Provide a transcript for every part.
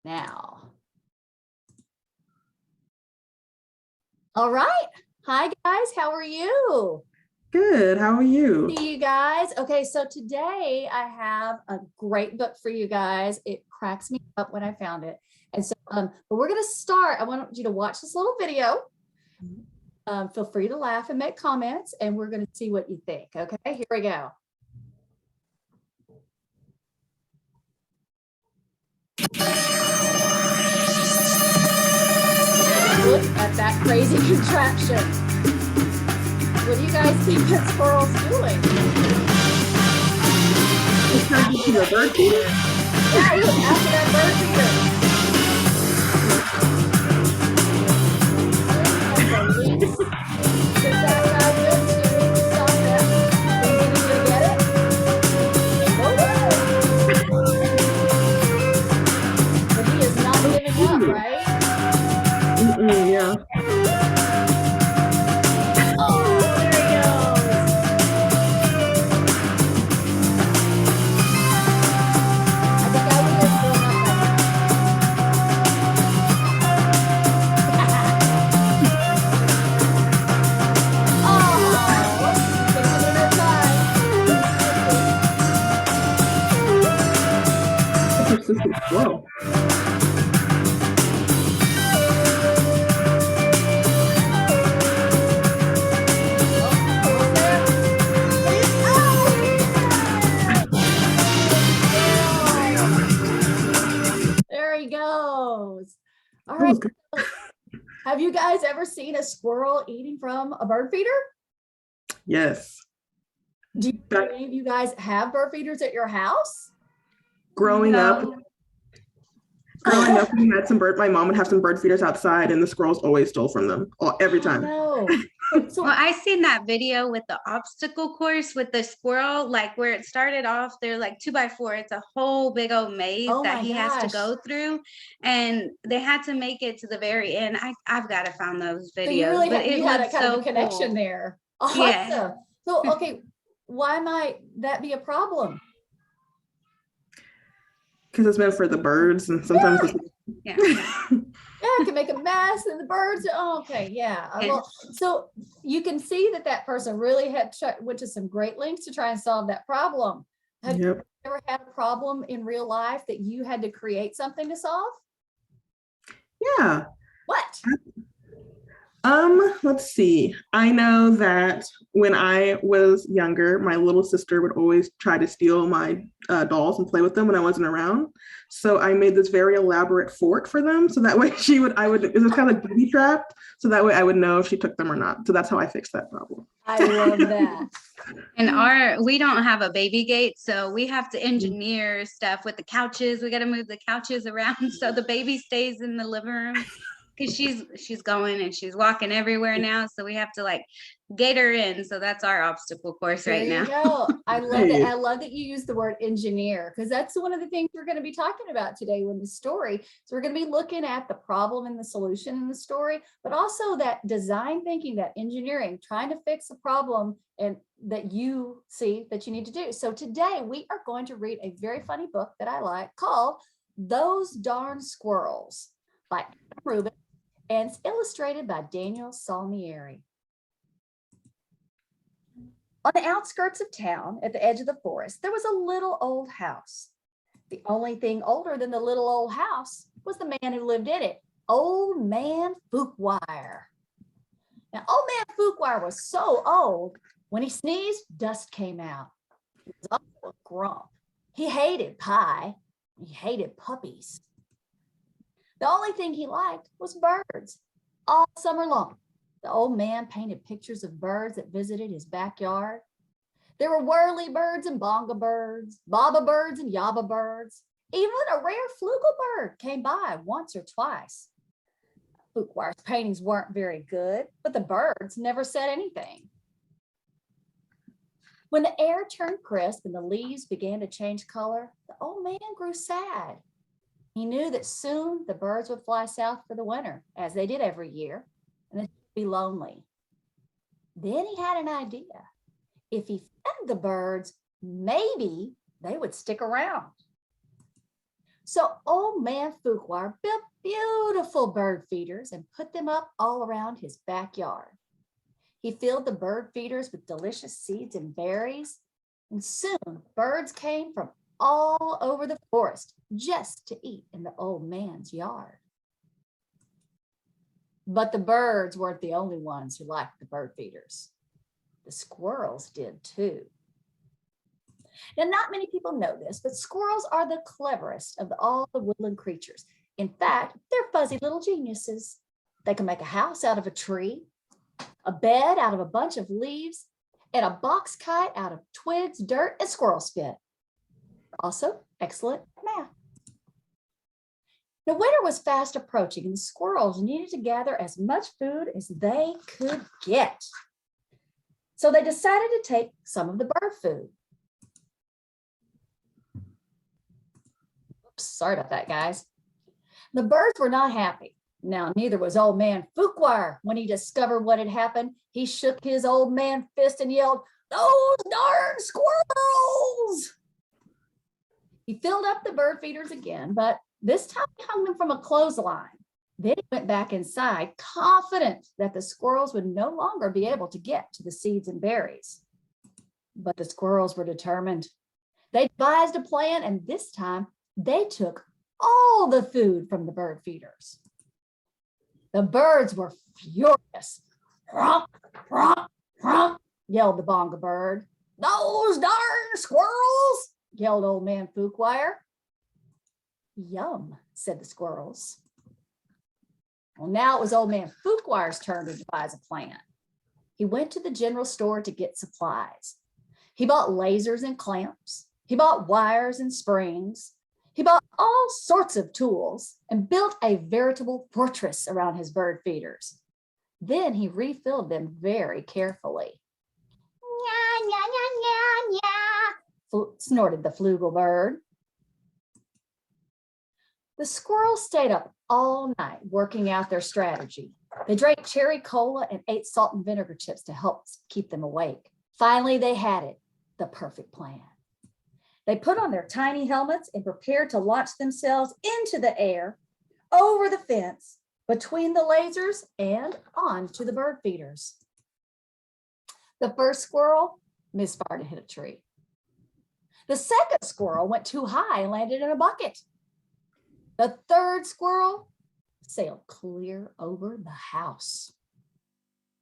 now. All right. Hi, guys. How are you? Good. How are you? See you guys. Okay, so today I have a great book for you guys. It cracks me up when I found it. And so, but we're going to start. I want you to watch this little video. Feel free to laugh and make comments, and we're going to see what you think. Okay, here we go. Look at that crazy contraption. What do you guys think that squirrel's doing? It's turned into a bird feeder. Yeah, look, after that bird feeder. But he is not giving up, right? Yeah. Whoa. There he goes. All right. Have you guys ever seen a squirrel eating from a bird feeder? Yes. Do any of you guys have bird feeders at your house? Growing up, we had some my mom would have some bird feeders outside, and the squirrels always stole from them every time. No. So I seen that video with the obstacle course with the squirrel, like where it started off, they're like 2x4. It's a whole big old maze that he has to go through, and they had to make it to the very end. I've got to find those videos. So you really but it had a kind of a connection there. Awesome. Yeah. So okay, why might that be a problem? Because it's meant for the birds, and sometimes yeah, it can make a mess, and the birds. Oh, okay, yeah. Well, so you can see that person really went to some great lengths to try and solve that problem. Have you ever had a problem in real life that you had to create something to solve? Yeah. What? Let's see. I know that when I was younger, my little sister would always try to steal my dolls and play with them when I wasn't around. So I made this very elaborate fort for them. So that way it was kind of like booby trapped. So that way I would know if she took them or not. So that's how I fixed that problem. I love that. And we don't have a baby gate, so we have to engineer stuff with the couches. We got to move the couches around so the baby stays in the living room. Because she's going and she's walking everywhere now, so we have to like gate her in. So that's our obstacle course right now. There you go. I love it. I love that you use the word engineer, because that's one of the things we're going to be talking about today with the story. So we're going to be looking at the problem and the solution in the story, but also that design thinking, that engineering, trying to fix a problem and that you see that you need to do. So today we are going to read a very funny book that I like called Those Darn Squirrels by Adam Rubin. And it's illustrated by Daniel Salmieri. On the outskirts of town, at the edge of the forest, there was a little old house. The only thing older than the little old house was the man who lived in it, Old Man Fuquire. Now, Old Man Fuquire was so old, when he sneezed, dust came out. He was also a grump. He hated pie. He hated puppies. The only thing he liked was birds. All summer long, the old man painted pictures of birds that visited his backyard. There were whirly birds and bonga birds, baba birds and yaba birds. Even a rare flugel bird came by once or twice. Fuquire's paintings weren't very good, but the birds never said anything. When the air turned crisp and the leaves began to change color, the old man grew sad. He knew that soon the birds would fly south for the winter, as they did every year, and they'd be lonely. Then he had an idea. If he fed the birds, maybe they would stick around. So old man Fuquar built beautiful bird feeders and put them up all around his backyard. He filled the bird feeders with delicious seeds and berries, and soon birds came from all over the forest just to eat in the old man's yard. But the birds weren't the only ones who liked the bird feeders. The squirrels did too. Now, not many people know this, but squirrels are the cleverest of all the woodland creatures. In fact, they're fuzzy little geniuses. They can make a house out of a tree, a bed out of a bunch of leaves, and a box kite out of twigs, dirt, and squirrel spit. Also, excellent at math. Now, winter was fast approaching, and the squirrels needed to gather as much food as they could get. So they decided to take some of the bird food. Oops, sorry about that, guys. The birds were not happy. Now, neither was old man Fuquar. When he discovered what had happened, he shook his old man fist and yelled, "Those darn squirrels!" He filled up the bird feeders again, but this time he hung them from a clothesline. Then he went back inside, confident that the squirrels would no longer be able to get to the seeds and berries. But the squirrels were determined. They devised a plan, and this time they took all the food from the bird feeders. The birds were furious. "Romp, romp, romp," yelled the bonga bird. "Those darn squirrels," yelled old man Fuquar. "Yum," said the squirrels. Well, now it was old man Fuquar's turn to devise a plan. He went to the general store to get supplies. He bought lasers and clamps. He bought wires and springs. He bought all sorts of tools and built a veritable fortress around his bird feeders. Then he refilled them very carefully. "Nya, nya, nya, nya, nya," snorted the flugel bird. The squirrels stayed up all night working out their strategy. They drank cherry cola and ate salt and vinegar chips to help keep them awake. Finally, they had it, the perfect plan. They put on their tiny helmets and prepared to launch themselves into the air, over the fence, between the lasers, and onto the bird feeders. The first squirrel misfired and hit a tree. The second squirrel went too high and landed in a bucket. The third squirrel sailed clear over the house.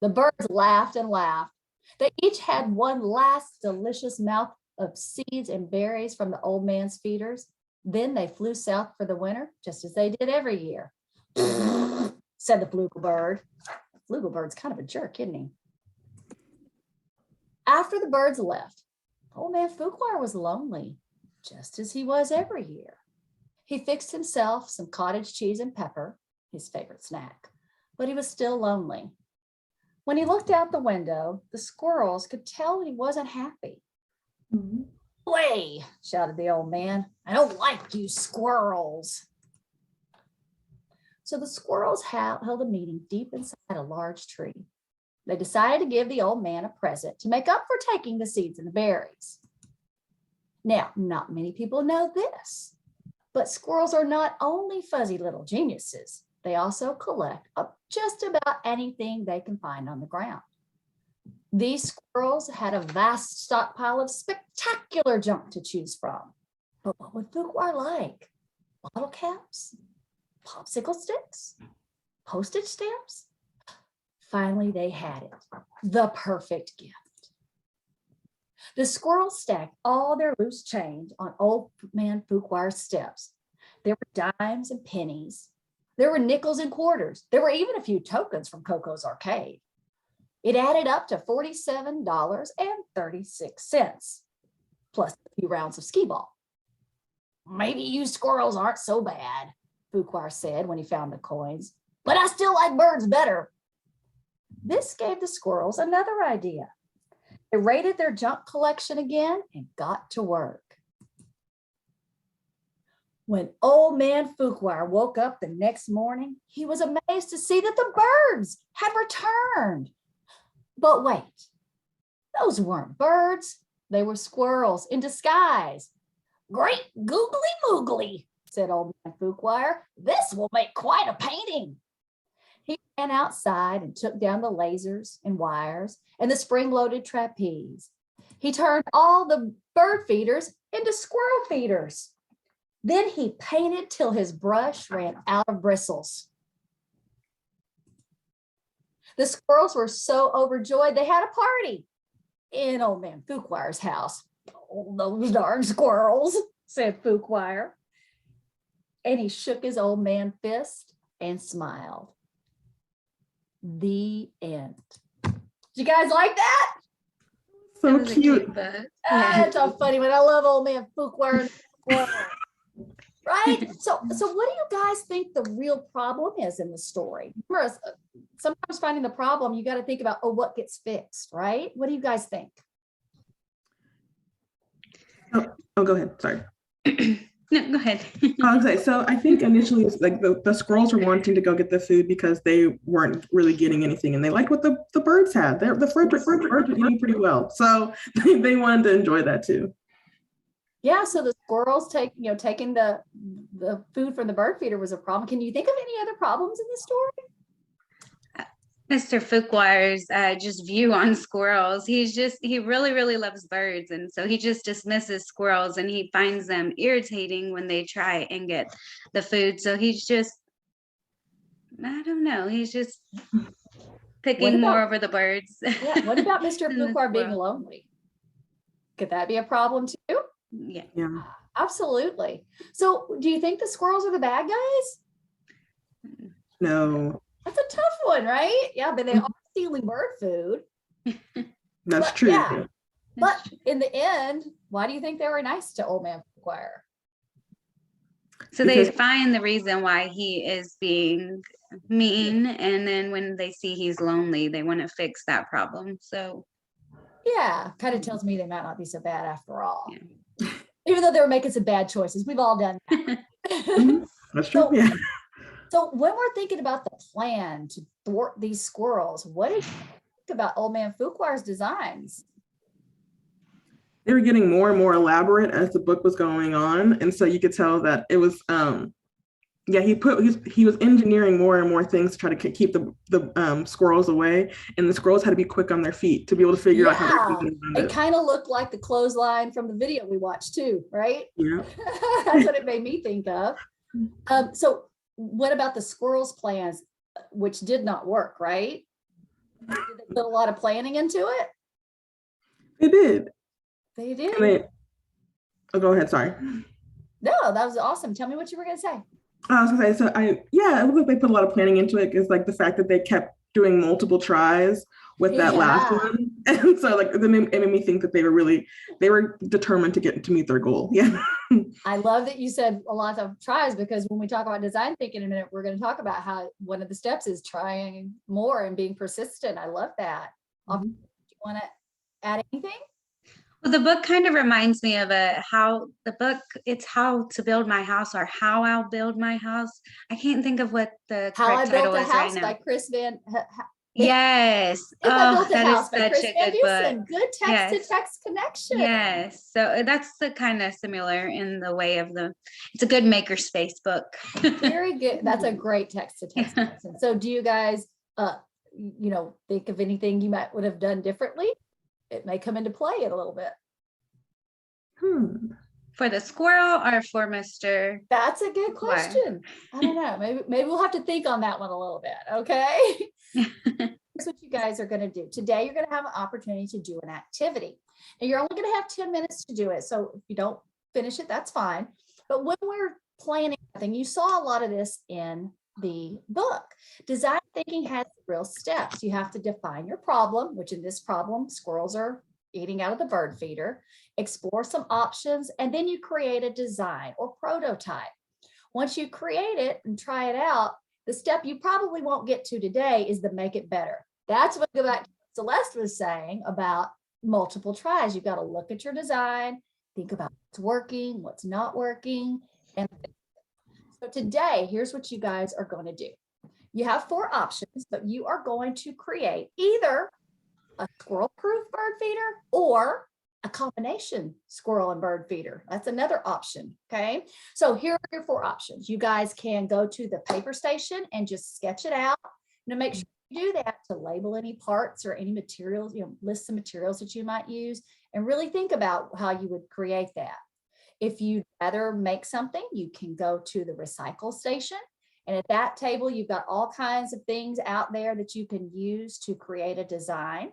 The birds laughed and laughed. They each had one last delicious mouthful of seeds and berries from the old man's feeders. Then they flew south for the winter, just as they did every year. Said the flugel bird. The flugel bird's kind of a jerk, isn't he? After the birds left, old man Fuquar was lonely, just as he was every year. He fixed himself some cottage cheese and pepper, his favorite snack, but he was still lonely. When he looked out the window, the squirrels could tell he wasn't happy. "Away," shouted the old man. "I don't like you squirrels." So the squirrels held a meeting deep inside a large tree. They decided to give the old man a present to make up for taking the seeds and the berries. Now, not many people know this, but squirrels are not only fuzzy little geniuses, they also collect up just about anything they can find on the ground. These squirrels had a vast stockpile of spectacular junk to choose from. But what would Fuquar like? Bottle caps? Popsicle sticks? Postage stamps? Finally, they had it, the perfect gift. The squirrels stacked all their loose change on old man Fuquar's steps. There were dimes and pennies. There were nickels and quarters. There were even a few tokens from Coco's Arcade. It added up to $47.36, plus a few rounds of skee-ball. "Maybe you squirrels aren't so bad," Fuquar said when he found the coins, "but I still like birds better." This gave the squirrels another idea. They raided their junk collection again and got to work. When old man Fuquar woke up the next morning, he was amazed to see that the birds had returned. But wait, those weren't birds. They were squirrels in disguise. "Great googly moogly," said old man Fuquire. This will make quite a painting. He ran outside and took down the lasers and wires and the spring-loaded trapeze. He turned all the bird feeders into squirrel feeders. Then he painted till his brush ran out of bristles. The squirrels were so overjoyed they had a party in old man Fuquire's house. Oh, those darn squirrels, said Fuquire. And he shook his old man fist and smiled. The end. Did you guys like that? So It was a cute. book. That's a funny one. I love old man Fuquire and the squirrel. Right? So what do you guys think the real problem is in the story? Remember, sometimes finding the problem, you got to think about, oh, what gets fixed, right? What do you guys think? Oh, go ahead. Sorry. No, go ahead. I was like, so I think initially it's like the squirrels were wanting to go get the food because they weren't really getting anything, and they liked what the birds had. The birds were eating pretty well, so they wanted to enjoy that too. Yeah, so the squirrels taking the food from the bird feeder was a problem. Can you think of any other problems in the story? Mr. Fuquire's just view on squirrels. He really, really loves birds. And so he just dismisses squirrels and he finds them irritating when they try and get the food. So he's just, I don't know, he's just picking more over the birds. Yeah, what about Mr. than the Fuquire being squirrel. lonely? Could that be a problem too? Yeah. Yeah. Absolutely. So do you think the squirrels are the bad guys? No, That's a tough one, right? Yeah, but they are stealing bird food. that's But, true. yeah. But in the end, why do you think they were nice to old man Fuquire? So they Because- find the reason why he is being mean. And then when they see he's lonely, they want to fix that problem. So Yeah, kind of tells me they might not be so bad after all. Yeah. Even though they were making some bad choices. We've all done that. Mhm. That's true. So- Yeah. So when we're thinking about the plan to thwart these squirrels, what did you think about old man Fuquire's designs? They were getting more and more elaborate as the book was going on, and so you could tell that it was yeah, he was engineering more and more things to try to keep the squirrels away, and the squirrels had to be quick on their feet to be able to figure out how Yeah, to get around it it. kind of looked like the clothesline from the video we watched too, right? Yeah. That's what it made me think of. So what about the squirrels' plans, which did not work, right? Did they put a lot of planning into it? They did. They did. And they, oh, go ahead. Sorry. No, that was awesome. Tell me what you were going to say. I was gonna say, so it looks like they put a lot of planning into it, because like the fact that they kept doing multiple tries with that last Yeah. one, and so like it made me think that they were determined to meet their goal. Yeah. I love that you said a lot of tries, because when we talk about design thinking in a minute, we're going to talk about how one of the steps is trying more and being persistent. I love that. Mhm. Do you want to add anything? well, the book kind of reminds me of it's How to Build My House, or How I'll Build My House. I can't think of what the How I correct title Built a is right House now. by Chris Van. Yes. If I Oh, Built a that House is by such Chris a Van good book. Dusen. Good text to Yes. text connection. Yes. So that's the kind of similar in the way of it's a good makerspace book. Very good. That's a great text to text connection. So do you guys, think of anything you would have done differently? It may come into play in a little bit. For the squirrel or for Mr. That's a good Why? question. I don't know. Maybe we'll have to think on that one a little bit. Okay. Here's what you guys are going to do. Today, you're going to have an opportunity to do an activity. And you're only going to have 10 minutes to do it. So if you don't finish it, that's fine. But when we're planning something, you saw a lot of this in the book. Design thinking has real steps. You have to define your problem, which in this problem, squirrels are eating out of the bird feeder, explore some options, and then you create a design or prototype. Once you create it and try it out, the step you probably won't get to today is to make it better. That's what go back to what Celeste was saying about multiple tries. You've got to look at your design, think about what's working, what's not working. And so today, here's what you guys are going to do. You have 4 options, but you are going to create either a squirrel-proof bird feeder or a combination squirrel and bird feeder. That's another option. Okay. So here are your 4 options. You guys can go to the paper station and just sketch it out. Make sure you do that to label any parts or any materials, list some materials that you might use, and really think about how you would create that. If you'd rather make something, you can go to the recycle station. And at that table, you've got all kinds of things out there that you can use to create a design.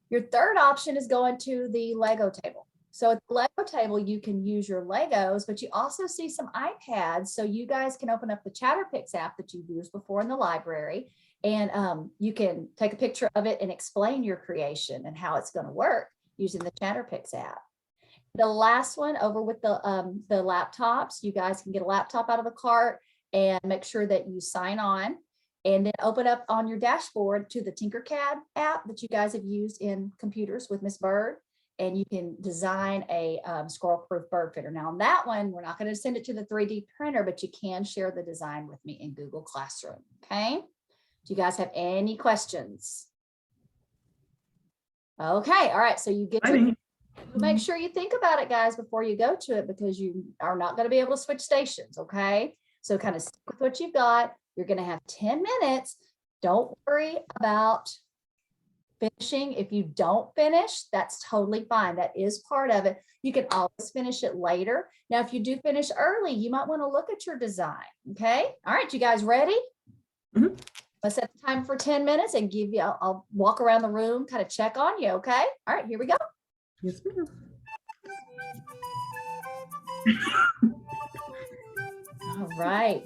Your third option is going to the Lego table. So at the Lego table, you can use your Legos, but you also see some iPads. So you guys can open up the Chatterpix app that you've used before in the library, and you can take a picture of it and explain your creation and how it's going to work using the Chatterpix app. The last one over with the laptops, you guys can get a laptop out of the cart and make sure that you sign on, and then open up on your dashboard to the Tinkercad app that you guys have used in computers with Miss Bird, and you can design a squirrel-proof bird feeder. Now on that one, we're not going to send it to the 3D printer, but you can share the design with me in Google Classroom. Okay. Do you guys have any questions? Okay. All right. So you get to make sure you think about it, guys, before you go to it, because you are not going to be able to switch stations. Okay. So kind of stick with what you've got. You're going to have 10 minutes. Don't worry about finishing. If you don't finish, that's totally fine. That is part of it. You can always finish it later. Now, if you do finish early, you might want to look at your design. Okay. All right. You guys ready? Mm-hmm. Let's set the time for 10 minutes and give you, I'll walk around the room, kind of check on you. Okay. All right, here we go. Yes, ma'am. All right.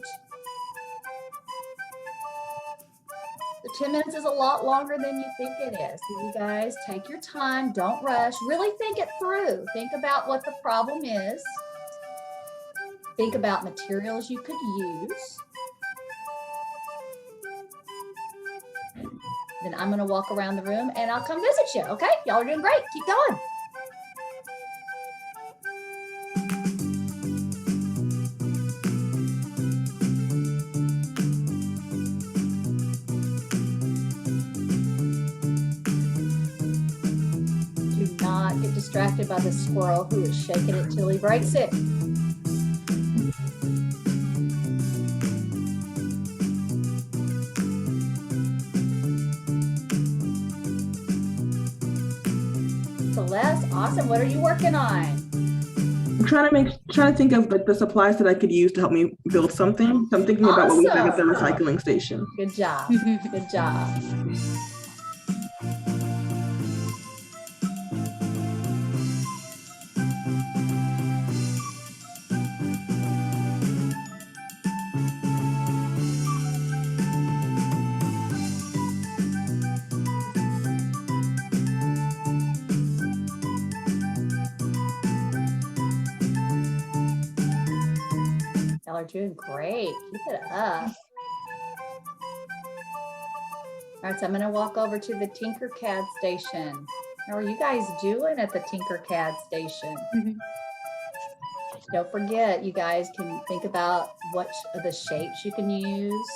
The 10 minutes is a lot longer than you think it is. So you guys take your time, don't rush, really think it through. Think about what the problem is. Think about materials you could use. Then I'm going to walk around the room and I'll come visit you. Okay. Y'all are doing great. Keep going. Do not get distracted by the squirrel who is shaking it till he breaks it. Celeste, awesome. What are you working on? I'm trying to think of like the supplies that I could use to help me build something. So I'm thinking about what we have at the recycling station. Good job. Good job. Y'all are doing great. Keep it up. All right, so I'm going to walk over to the Tinkercad station. How are you guys doing at the Tinkercad station? Don't forget, you guys can think about what the shapes you can use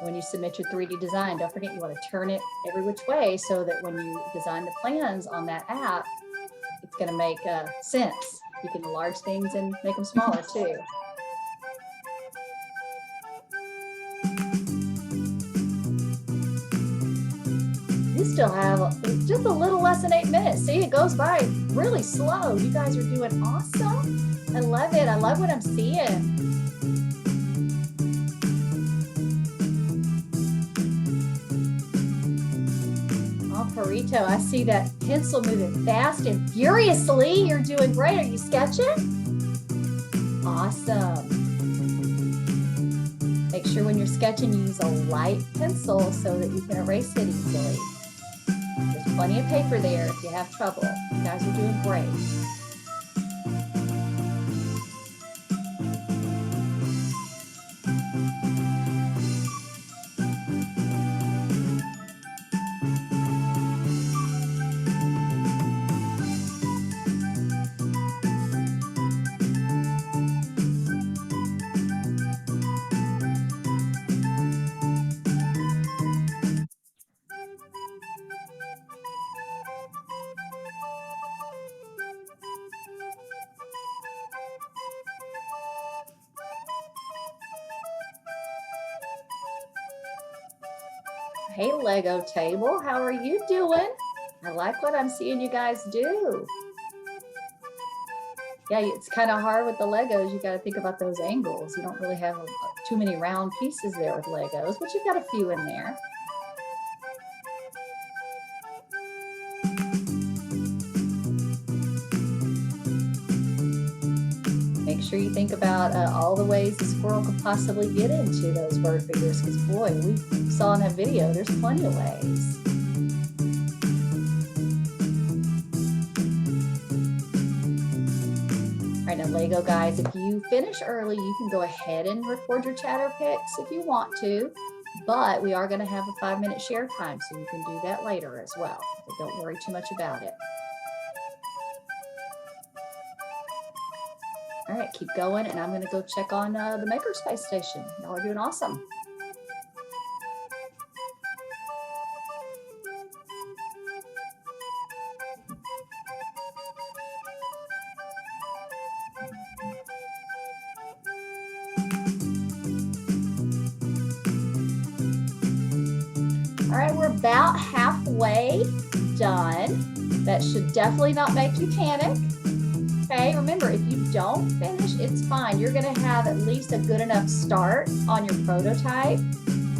when you submit your 3D design. Don't forget, you want to turn it every which way so that when you design the plans on that app, it's going to make sense. You can enlarge things and make them smaller too. You still have just a little less than 8 minutes. See, it goes by really slow. You guys are doing awesome. I love it. I love what I'm seeing. Oh, Perito, I see that pencil moving fast and furiously. You're doing great. Are you sketching? Awesome. Make sure when you're sketching, you use a light pencil so that you can erase it easily. There's plenty of paper there if you have trouble. You guys are doing great. Hey, Lego table, how are you doing? I like what I'm seeing you guys do. Yeah, it's kind of hard with the Legos. You got to think about those angles. You don't really have too many round pieces there with Legos, but you've got a few in there. Make sure you think about all the ways the squirrel could possibly get into those bird figures, because boy, we saw in that video, there's plenty of ways. All right, now Lego guys, if you finish early, you can go ahead and record your chatter picks if you want to, but we are going to have a 5-minute share time, so you can do that later as well. So don't worry too much about it. All right, keep going, and I'm going to go check on the Makerspace station. Y'all are doing awesome. All right, we're about halfway done. That should definitely not make you panic. Okay, remember, if you don't finish, it's fine. You're gonna have at least a good enough start on your prototype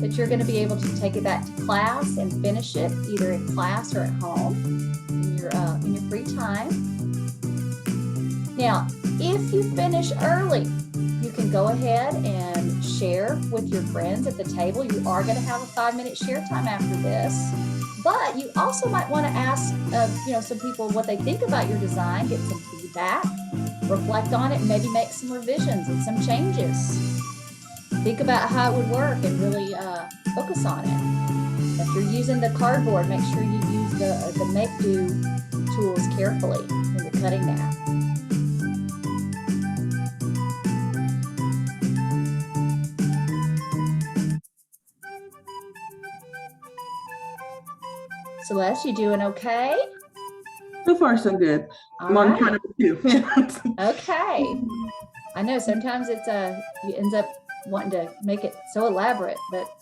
that you're gonna be able to take it back to class and finish it either in class or at home in your free time. Now, if you finish early, you can go ahead and share with your friends at the table. You are gonna have a 5-minute share time after this. But you also might want to ask, some people what they think about your design, get some feedback, reflect on it, and maybe make some revisions and some changes. Think about how it would work and really focus on it. If you're using the cardboard, make sure you use the Make Do tools carefully when you're cutting that. Celeste, you doing okay? So far, so good. I'm on trying to do. Okay. I know sometimes it's you end up wanting to make it so elaborate, but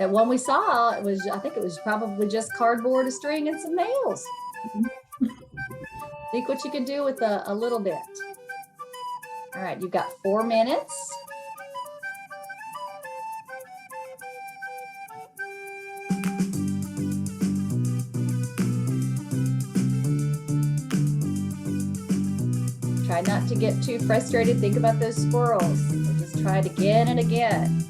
that one we saw, I think it was probably just cardboard, a string, and some nails. Think what you can do with a little bit. All right, you've got 4 minutes. Try not to get too frustrated. Think about those squirrels. Just try it again and again.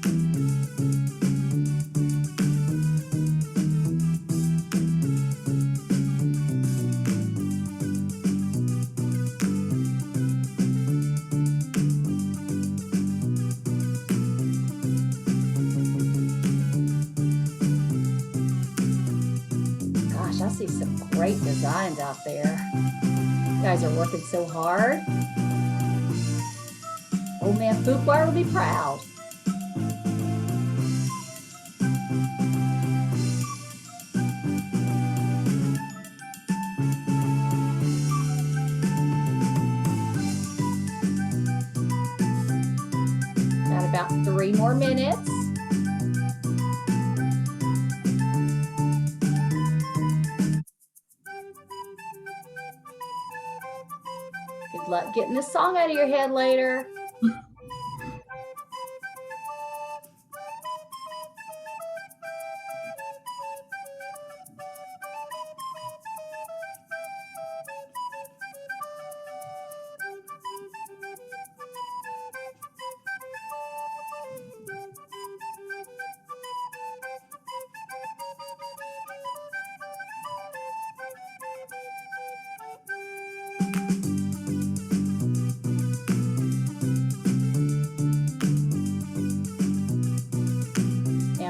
Gosh, I see some great designs out there. You guys are working so hard. Old man Fuqua will be proud. Got about 3 more minutes. Good luck getting this song out of your head later.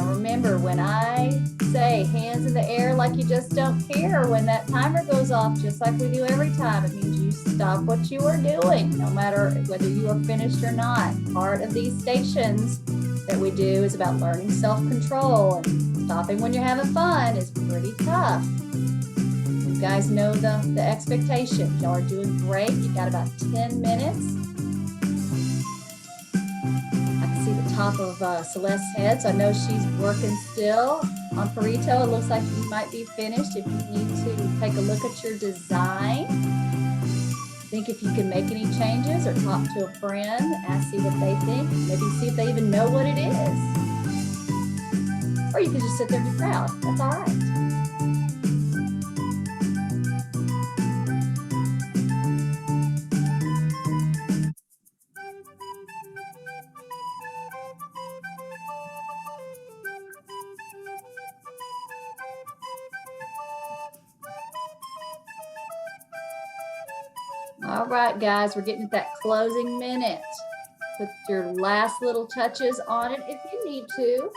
Remember, when I say hands in the air like you just don't care, when that timer goes off, just like we do every time, it means you stop what you are doing, no matter whether you are finished or not. Part of these stations that we do is about learning self-control, and stopping when you're having fun is pretty tough. You guys know the expectation. Y'all are doing great. You've got about 10 minutes. I can see the top of Celeste's head, so I know she's working still. On Perito, it looks like you might be finished. If you need to take a look at your design, think if you can make any changes or talk to a friend, ask see what they think, maybe see if they even know what it is. Or you can just sit there and be proud. That's all right. All right, guys, we're getting at that closing minute. Put your last little touches on it if you need to.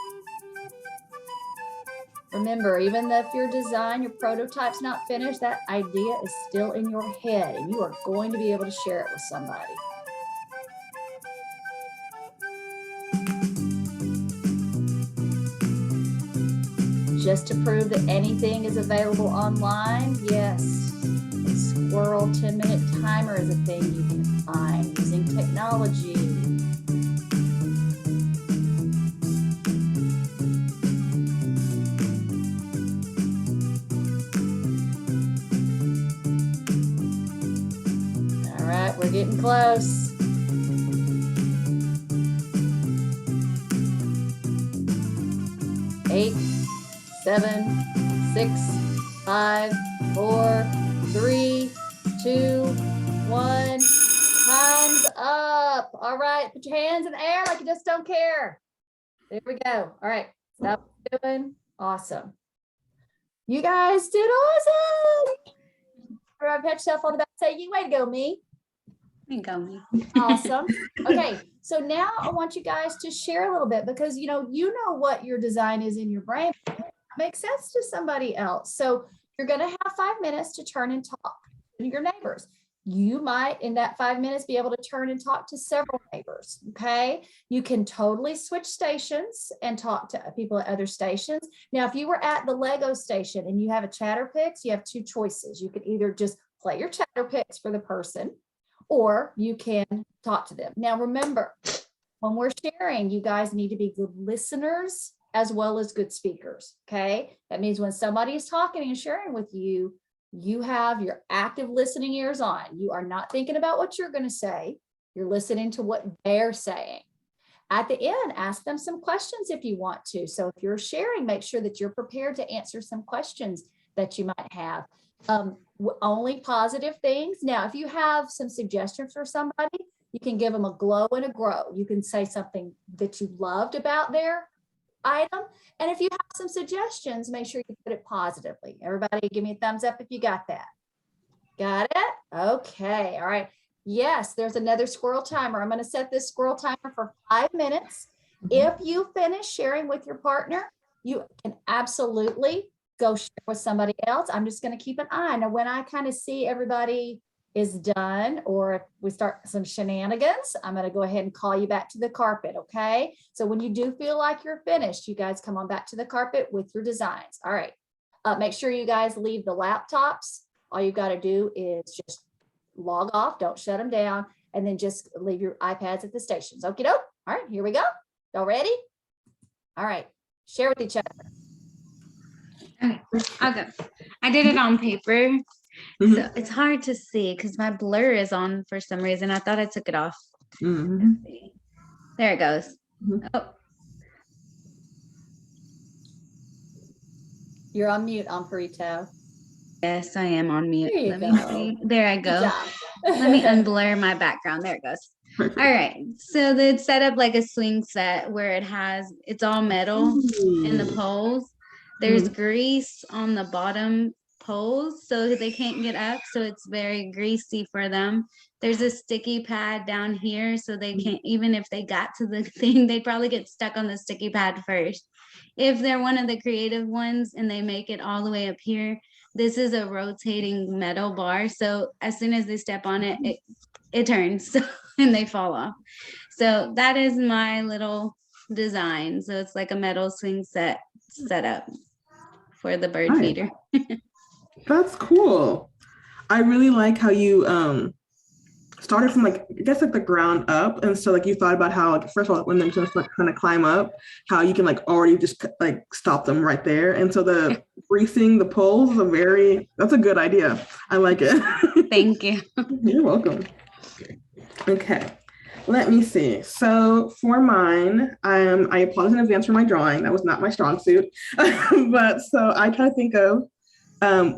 Remember, even if your design, your prototype's not finished, that idea is still in your head and you are going to be able to share it with somebody. Just to prove that anything is available online, yes. A squirrel 10-minute timer is a thing you can find using technology. All right, we're getting close. Eight, 7, 6, 5, 4, 3, 2, 1. Time's up. All right, put your hands in the air like you just don't care. There we go. All right, stop doing. Awesome. You guys did awesome. Pat yourself on the back. Say, you way to go, me. You go, me. Awesome. Okay, so now I want you guys to share a little bit because you know what your design is in your brain. It makes sense to somebody else. So you're going to have 5 minutes to turn and talk to your neighbors. You might, in that 5 minutes, be able to turn and talk to several neighbors. Okay, you can totally switch stations and talk to people at other stations. Now, if you were at the Lego station and you have a Chatterpix, you have two choices. You could either just play your Chatterpix for the person, or you can talk to them. Now, remember, when we're sharing, you guys need to be good listeners as well as good speakers, okay? That means when somebody is talking and sharing with you, you have your active listening ears on. You are not thinking about what you're going to say. You're listening to what they're saying. At the end, ask them some questions if you want to. So if you're sharing, make sure that you're prepared to answer some questions that you might have. Only positive things. Now, if you have some suggestions for somebody, you can give them a glow and a grow. You can say something that you loved about their item. And if you have some suggestions, make sure you put it positively. Everybody give me a thumbs up if you got that. Got it? Okay. All right. Yes, there's another squirrel timer. I'm going to set this squirrel timer for 5 minutes. If you finish sharing with your partner, you can absolutely go share with somebody else. I'm just going to keep an eye. Now, when I kind of see everybody is done, or if we start some shenanigans, I'm going to go ahead and call you back to the carpet. Okay. So when you do feel like you're finished, you guys come on back to the carpet with your designs. All right. Make sure you guys leave the laptops. All you got to do is just log off. Don't shut them down. And then just leave your iPads at the stations. Okie doke. All right. Here we go. Y'all ready? All right. Share with each other. Okay, I'll go. I did it on paper. So it's hard to see because my blur is on for some reason. I thought I took it off. Let's see. There it goes. Oh, You're on mute, Perito. yes, I am on mute. There you Let me go. see. There I Good go. job. Let me unblur my background. There it goes. Perfect. All right. So it's set up like a swing set where it's all metal in the poles. There's grease on the bottom poles so they can't get up. So it's very greasy for them. There's a sticky pad down here so they can't, even if they got to the thing, they'd probably get stuck on the sticky pad first. If they're one of the creative ones and they make it all the way up here, this is a rotating metal bar. So as soon as they step on it, it turns and they fall off. So that is my little design. So it's like a metal swing set up for the bird Nice. feeder. That's cool. I really like how you started from like I guess like the ground up, and so like you thought about how like first of all when they're just like trying to climb up, how you can like already just like stop them right there, and so the greasing the poles is that's a good idea. I like it. Thank you. You're welcome. Okay. Let me see. So for mine, I apologize in advance for my drawing. That was not my strong suit. But so I try to think of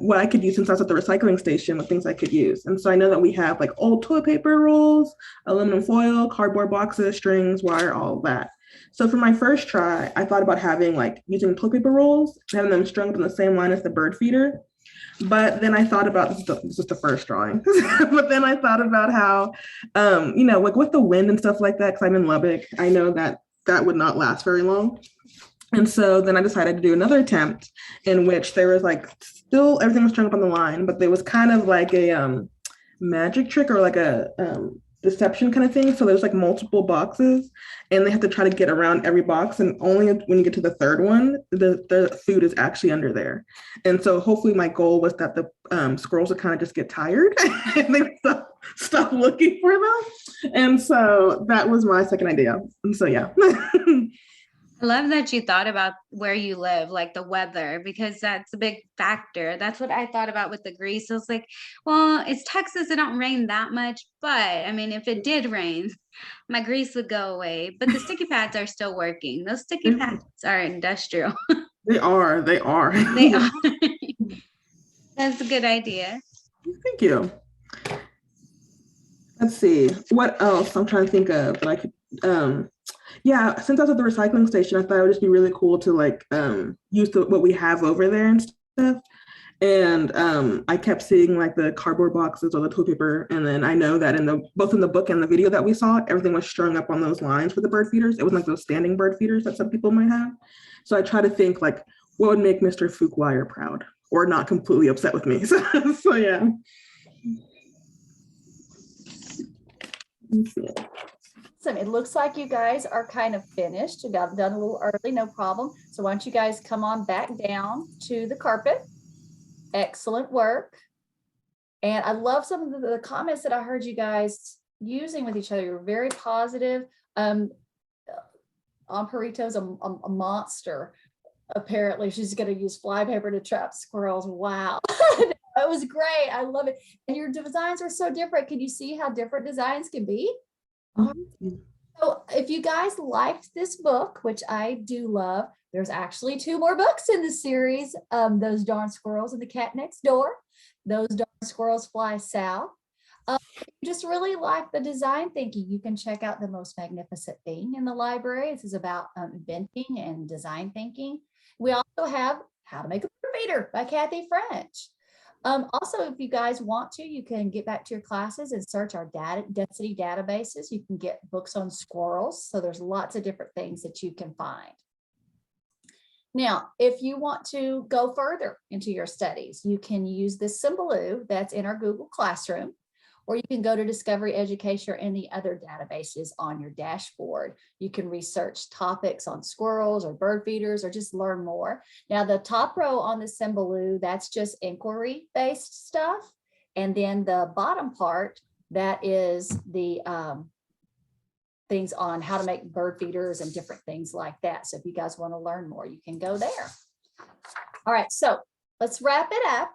what I could use since I was at the recycling station with things I could use. And so I know that we have like old toilet paper rolls, aluminum foil, cardboard boxes, strings, wire, all of that. So for my first try, I thought about having like using toilet paper rolls, having them strung up in the same line as the bird feeder. But then I thought about this is the first drawing. But then I thought about how, like with the wind and stuff like that, because I'm in Lubbock, I know that that would not last very long. And so then I decided to do another attempt in which there was like still everything was strung up on the line, but there was kind of like a magic trick or like a deception kind of thing. So there's like multiple boxes and they have to try to get around every box. And only when you get to the third one, the food is actually under there. And so hopefully my goal was that the squirrels would kind of just get tired and they stop looking for them. And so that was my second idea. And so, yeah. I love that you thought about where you live, like the weather, because that's a big factor. That's what I thought about with the grease. I was like, well, it's Texas, it don't rain that much, but I mean, if it did rain, my grease would go away. But the sticky pads are still working. Those sticky pads are industrial. They are. They are. That's a good idea. Thank you. Let's see. What else I'm trying to think of that I could yeah, since I was at the recycling station, I thought it would just be really cool to like use what we have over there and stuff. And I kept seeing like the cardboard boxes or the toilet paper. And then I know that both in the book and the video that we saw, everything was strung up on those lines for the bird feeders. It wasn't like those standing bird feeders that some people might have. So I try to think like what would make Mr. Fuquire proud or not completely upset with me. So yeah. Let's see. Awesome. It looks like you guys are kind of finished. You got done a little early, no problem. So why don't you guys come on back down to the carpet? Excellent work. And I love some of the comments that I heard you guys using with each other. You're very positive. Amparito's a monster. Apparently she's going to use flypaper to trap squirrels. Wow. It was great. I love it. And your designs are so different. Can you see how different designs can be? So if you guys liked this book, which I do love, there's actually 2 more books in the series. Those Darn Squirrels and the Cat Next Door. Those Darn Squirrels Fly South. If you just really like the design thinking, you can check out The Most Magnificent Thing in the library. This is about inventing and design thinking. We also have How to Make a Bird Feeder by Kathy French. Also, if you guys want to, you can get back to your classes and search our density databases. You can get books on squirrels. So there's lots of different things that you can find. Now, if you want to go further into your studies, you can use this Symbaloo that's in our Google Classroom, or you can go to Discovery Education or any other databases on your dashboard. You can research topics on squirrels or bird feeders or just learn more. Now, the top row on the Symbaloo, that's just inquiry-based stuff. And then the bottom part, that is the things on how to make bird feeders and different things like that. So if you guys want to learn more, you can go there. All right, so let's wrap it up.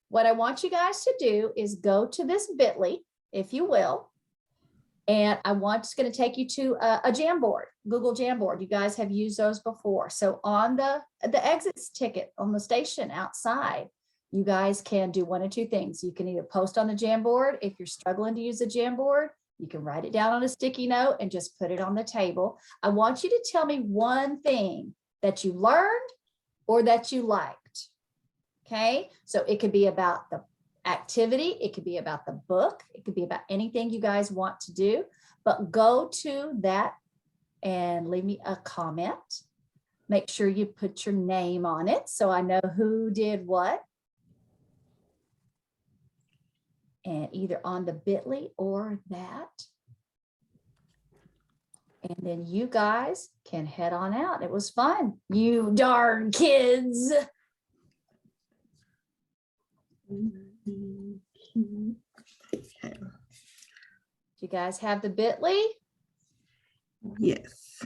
What I want you guys to do is go to this bit.ly, if you will, and it's going to take you to a Jamboard, Google Jamboard. You guys have used those before. So on the exits ticket on the station outside, you guys can do one of 2 things. You can either post on the Jamboard. If you're struggling to use the Jamboard, you can write it down on a sticky note and just put it on the table. I want you to tell me one thing that you learned or that you liked. Okay, so it could be about the activity, it could be about the book, it could be about anything you guys want to do, but go to that and leave me a comment. Make sure you put your name on it so I know who did what. And either on the bit.ly or that. And then you guys can head on out. It was fun. You darn kids. Okay. You guys have the bit.ly? Yes.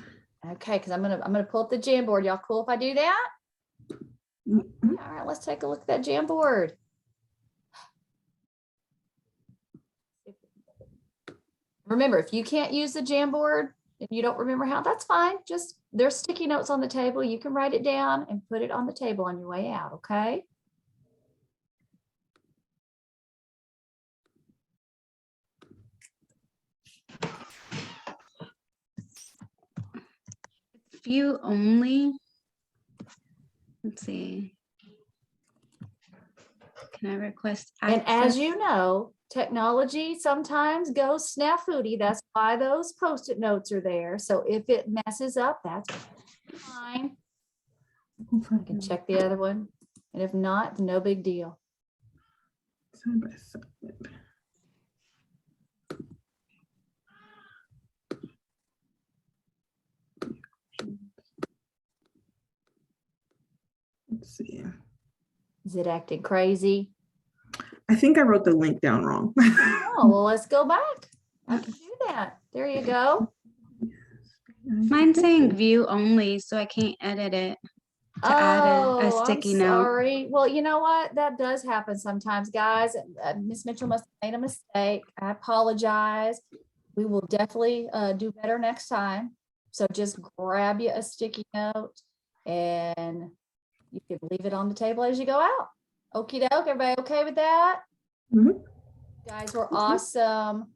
Okay, because I'm gonna pull up the Jamboard. Y'all cool if I do that? Mhm. All right, let's take a look at that Jamboard. Remember, if you can't use the Jamboard and you don't remember how, that's fine. Just there's sticky notes on the table. You can write it down and put it on the table on your way out, okay? View only. Let's see. Can I request And as you access? know, technology sometimes goes snafudy. That's why those Post-it notes are there. So if it messes up, that's fine. I can check the other one. And if not, no big deal. Side by side. Let's see. Is it acting crazy? I think I wrote the link down wrong. Oh, well, let's go back. I can do that. There you go. Mine's saying view only, so I can't edit it to add a Oh, I'm sticky note. sorry. Well, you know what? That does happen sometimes, guys. Miss Mitchell must have made a mistake. I apologize. We will definitely do better next time. So just grab you a sticky note and you can leave it on the table as you go out. Okie doke. Everybody okay with that? Mhm. Guys were awesome.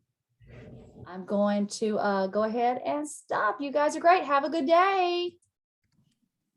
I'm going to go ahead and stop. You guys are great. Have a good day.